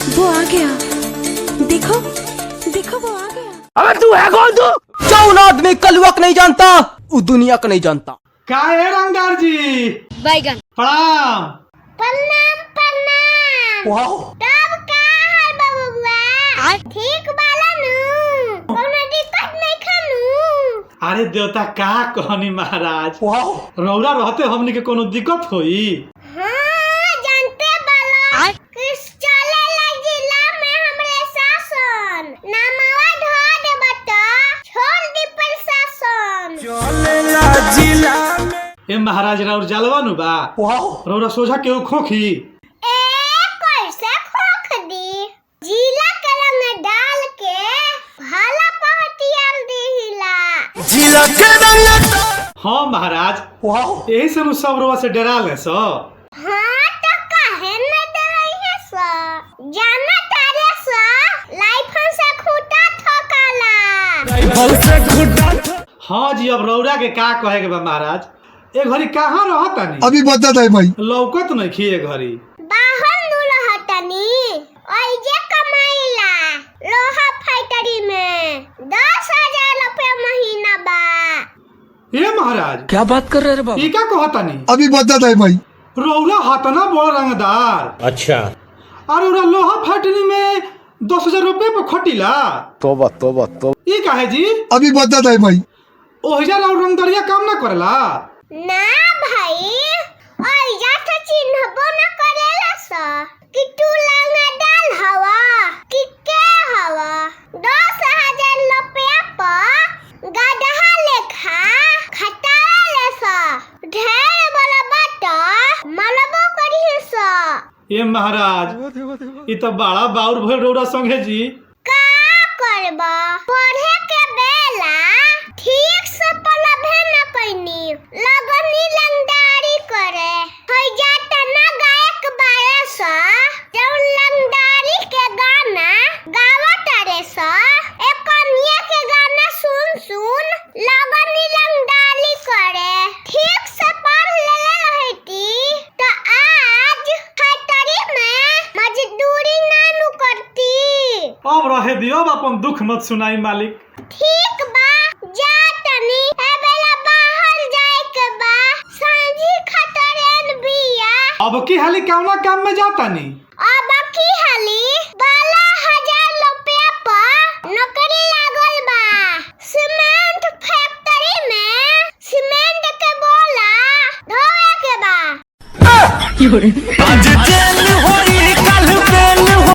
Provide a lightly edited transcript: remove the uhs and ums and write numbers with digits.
वो आ गया, देखो देखो वो आ गया। अबे तू है कौन? तू कौन आदमी कलुआ नहीं जानता, वो दुनिया का नहीं जानता। का है रंगदार जी? बैगन। प्रणाम। प्रणाम प्रणाम। वाओ, तब का है बबुआ? ठीक बाला नु, कोनो दिक्कत नहीं खानू। अरे देवता का कहनी महाराज, वाओ, रौरा रहते हमनी के कोनो दिक्कत होई? हाँ जानते बाला, किस चले जिला में हमरे शासन, नामवा ढो दे बता, छोड़ दी प्रशासन। चलेला जिला में। ए महाराज रौर जलवा नु बा, वाओ, रौरा सोझा केहू खोखी? ए कैसे खोख दी, जिला कलम में डाल के भाला पहटियाल दिहिला। जिला के रंग। हाँ महाराज, वाओ, यही से नु सब रौआ से डरा ले सो। हाँ तो काहे न डराई है सा, जाना तारे सा, लाइफन से खूटा ठोकाला। बल से खुदा। हाँ जी, अब रौरा के का कहे के बा महाराज? ए घड़ी कहाँ रहता नी? अभी बता दे भाई। लौकत नहीं खी ए घड़ी। बाहर नु रहतनी, ओइ जे कमाईला, लोहा फैक्ट्री में 10,000 रुपया महीना बा। ए महाराज, क्या बात कर रहे रे बाबा? ई का कहता नी? अभी बता दे भाई। रौला हाथना बड़ रंगदार। अच्छा। और उरा लोहा फैक्ट्री में 10,000 रुपये पे खटीला। तोबा तोबा तोबा। ई काहे जी? अभी बता दे भाई। ओहिजा और रंगदरिया काम ना करेला? ना भाई, ओइ जा तो चिन्हबो न करेला सा, कि तू लंगडाल हवा, कि के हवा। 10,000 रुपया पर गदहा लेखा खटाले सा, ढेर बड़ा बाटा मलबो करी सा। ए महाराज, ई तो बड़ा बाउर भइल रौरा संगे जी। का करबा, पढ़े के बेला ठीक से पढ़बे न कैनी, लगनी लंगदारी करे। होई जाता ना गायक बारे सा, जब लंगदारी के गाना गावत रे सा, एक कन्या के गाना सुन सुन लगनी लंगदारी करे। ठीक से पढ़ लेले रहती तो आज फैक्ट्री में मजदूरी ना नु करती। अब रहे दियो, अब अपन दुख मत सुनाई मालिक। ठीक बा, जा तनी ए बेला बाहर जाए के बा, सांझी खतरेन बिया। अब की हाली कौना काम में जाता नी? अब की हाली 12,000 रुपया पर नौकरी लागल बा, सीमेंट फैक्ट्री में सीमेंट के बोला ढोए के बा। आज